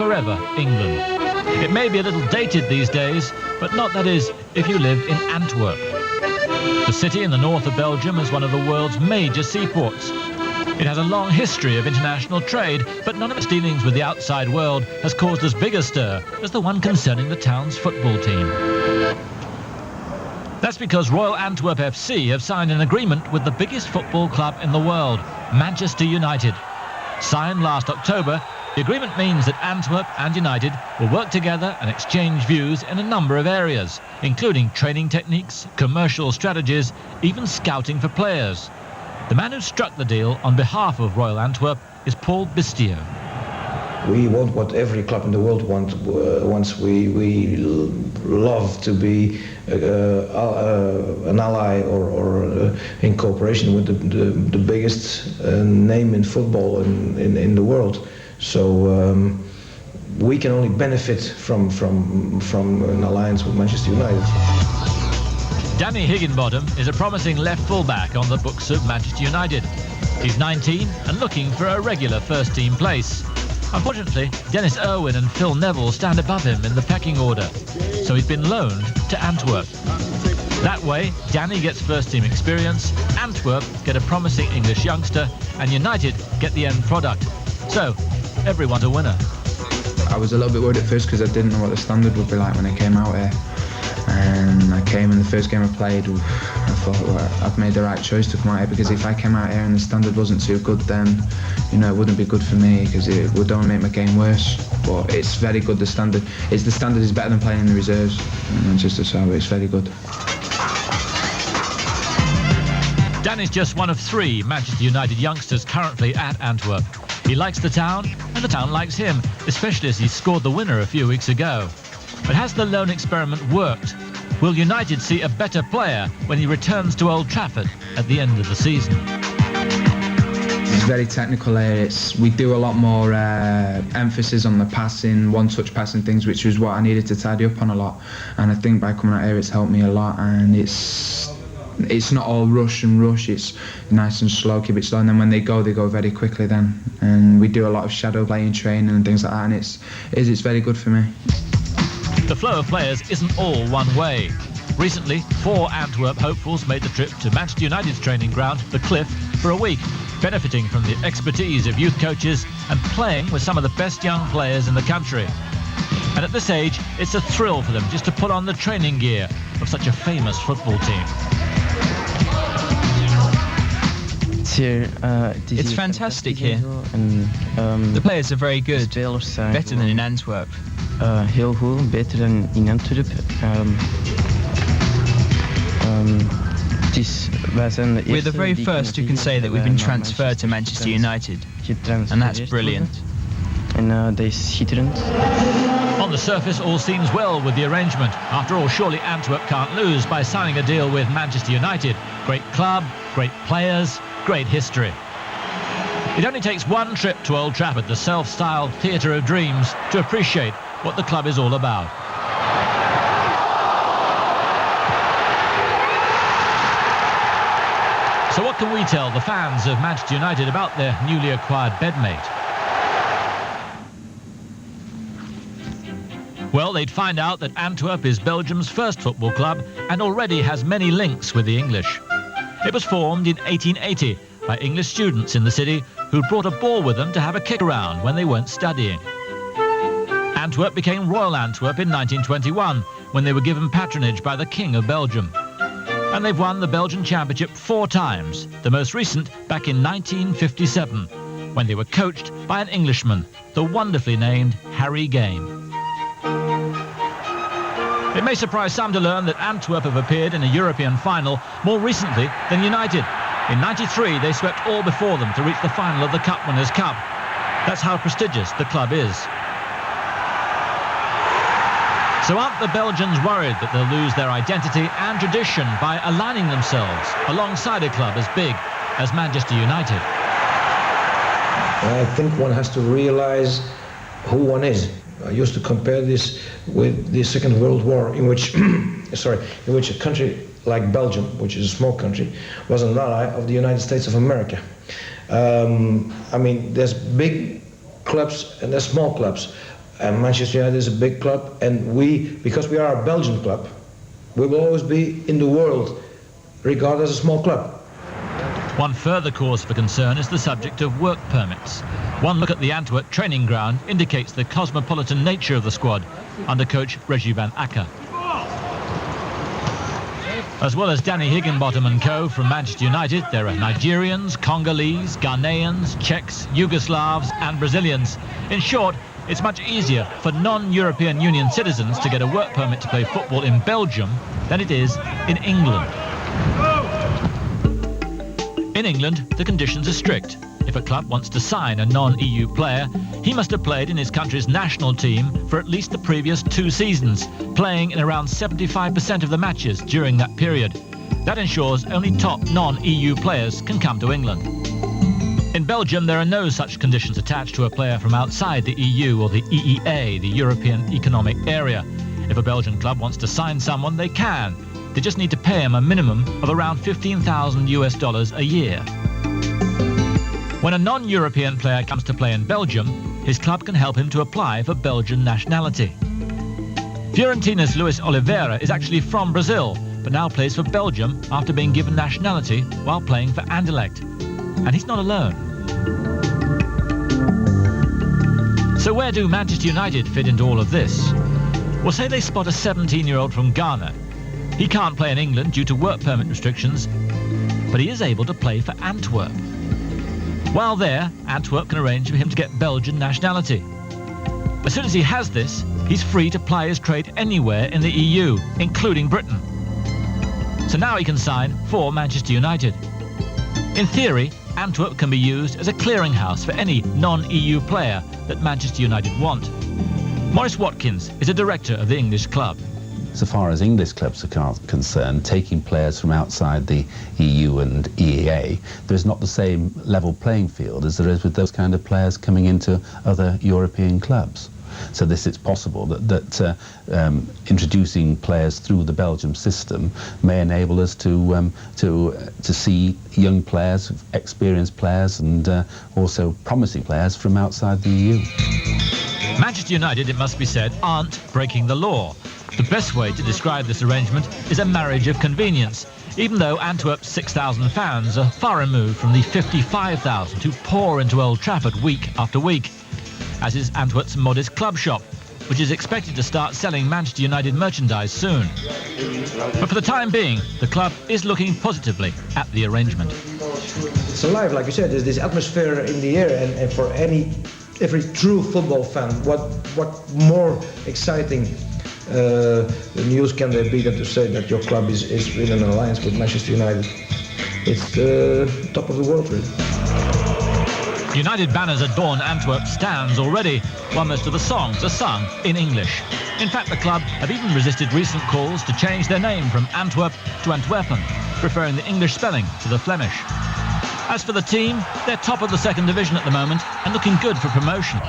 Forever England. It may be a little dated these days, but not, that is, if you live in Antwerp. The city in the north of Belgium is one of the world's major seaports. It has a long history of international trade, but none of its dealings with the outside world has caused as big a stir as the one concerning the town's football team. That's because Royal Antwerp FC have signed an agreement with the biggest football club in the world, Manchester United. Signed last October, the agreement means that Antwerp and United will work together and exchange views in a number of areas, including training techniques, commercial strategies, even scouting for players. The man who struck the deal on behalf of Royal Antwerp is Paul Bistio. We want what every club in the world wants. We love to be an ally or in cooperation with the biggest name in football in the world. So we can only benefit from an alliance with Manchester United. Danny Higginbottom is a promising left fullback on the books of Manchester United. He's 19 and looking for a regular first-team place. Unfortunately, Dennis Irwin and Phil Neville stand above him in the pecking order, so he's been loaned to Antwerp. That way, Danny gets first-team experience, Antwerp get a promising English youngster, and United get the end product. So, everyone's a winner. I was a little bit worried at first because I didn't know what the standard would be like when I came out here. And I came in the first game I played, I thought, well, I've made the right choice to come out here, because if I came out here and the standard wasn't too good, then, you know, it wouldn't be good for me, because it would only make my game worse. But it's very good, the standard is better than playing in the reserves in Manchester, so it's very good. Danny's just one of 3 Manchester United youngsters currently at Antwerp. He likes the town, and the town likes him, especially as he scored the winner a few weeks ago. But has the loan experiment worked? Will United see a better player when he returns to Old Trafford at the end of the season? It's very technical here. We do a lot more emphasis on the passing, one-touch passing things, which was what I needed to tidy up on a lot. And I think by coming out here, it's helped me a lot. And it's not all rush and rush. It's nice and slow, keep it slow. And then when they go very quickly then. And we do a lot of shadow playing, training and things like that. And it's very good for me. The flow of players isn't all one way. Recently, 4 Antwerp hopefuls made the trip to Manchester United's training ground, the Cliff, for a week, benefiting from the expertise of youth coaches and playing with some of the best young players in the country. And at this age, it's a thrill for them just to put on the training gear of such a famous football team. It's fantastic here. The players are very good, better than in Antwerp. Heel goed, beter dan in Antwerp. We're the very first who can say that we've been transferred to Manchester United, and that's brilliant. Dat is schitterend. On the surface, all seems well with the arrangement. After all, surely Antwerp can't lose by signing a deal with Manchester United. Great club, great players, great history. It only takes one trip to Old Trafford, the self-styled theatre of dreams, to appreciate what the club is all about. So what can we tell the fans of Manchester United about their newly acquired bedmate? Well, they'd find out that Antwerp is Belgium's first football club and already has many links with the English. It was formed in 1880 by English students in the city who brought a ball with them to have a kick around when they weren't studying. Antwerp became Royal Antwerp in 1921 when they were given patronage by the King of Belgium. And they've won the Belgian Championship 4 times, the most recent back in 1957, when they were coached by an Englishman, the wonderfully named Harry Game. It may surprise some to learn that Antwerp have appeared in a European final more recently than United. In '93, they swept all before them to reach the final of the Cup Winners' Cup. That's how prestigious the club is. So aren't the Belgians worried that they'll lose their identity and tradition by aligning themselves alongside a club as big as Manchester United? I think one has to realize who one is. I used to compare this with the Second World War, in which a country like Belgium, which is a small country, was an ally of the United States of America. I mean, there's big clubs and there's small clubs. And Manchester United is a big club, and because we are a Belgian club, we will always be in the world, regarded as a small club. One further cause for concern is the subject of work permits. One look at the Antwerp training ground indicates the cosmopolitan nature of the squad under coach Reggie van Akker. As well as Danny Higginbottom and co from Manchester United, there are Nigerians, Congolese, Ghanaians, Czechs, Yugoslavs and Brazilians. In short, it's much easier for non-European Union citizens to get a work permit to play football in Belgium than it is in England. In England, the conditions are strict. If a club wants to sign a non-EU player, he must have played in his country's national team for at least the previous 2 seasons, playing in around 75% of the matches during that period. That ensures only top non-EU players can come to England. In Belgium, there are no such conditions attached to a player from outside the EU or the EEA, the European Economic Area. If a Belgian club wants to sign someone, they can. They just need to pay him a minimum of around $15,000 a year. When a non-European player comes to play in Belgium, his club can help him to apply for Belgian nationality. Fiorentina's Luis Oliveira is actually from Brazil, but now plays for Belgium after being given nationality while playing for Anderlecht. And he's not alone. So where do Manchester United fit into all of this? Well, say they spot a 17-year-old from Ghana. He can't play in England due to work permit restrictions, but he is able to play for Antwerp. While there, Antwerp can arrange for him to get Belgian nationality. As soon as he has this, he's free to ply his trade anywhere in the EU, including Britain. So now he can sign for Manchester United. In theory, Antwerp can be used as a clearinghouse for any non-EU player that Manchester United want. Maurice Watkins is a director of the English club. So far as English clubs are concerned, taking players from outside the EU and EEA, there's not the same level playing field as there is with those kind of players coming into other European clubs. So it's possible that introducing players through the Belgium system may enable us to see young players, experienced players, and also promising players from outside the EU. Manchester United, it must be said, aren't breaking the law. The best way to describe this arrangement is a marriage of convenience, even though Antwerp's 6,000 fans are far removed from the 55,000 who pour into Old Trafford week after week, as is Antwerp's modest club shop, which is expected to start selling Manchester United merchandise soon. But for the time being, the club is looking positively at the arrangement. It's alive, like you said, there's this atmosphere in the air, and for every true football fan, what more exciting news can there be than to say that your club is in an alliance with Manchester United? It's the top of the world, really. United banners adorn Antwerp stands already, while most of the songs are sung in English. In fact, the club have even resisted recent calls to change their name from Antwerp to Antwerpen, preferring the English spelling to the Flemish. As for the team, they're top of the second division at the moment and looking good for promotion.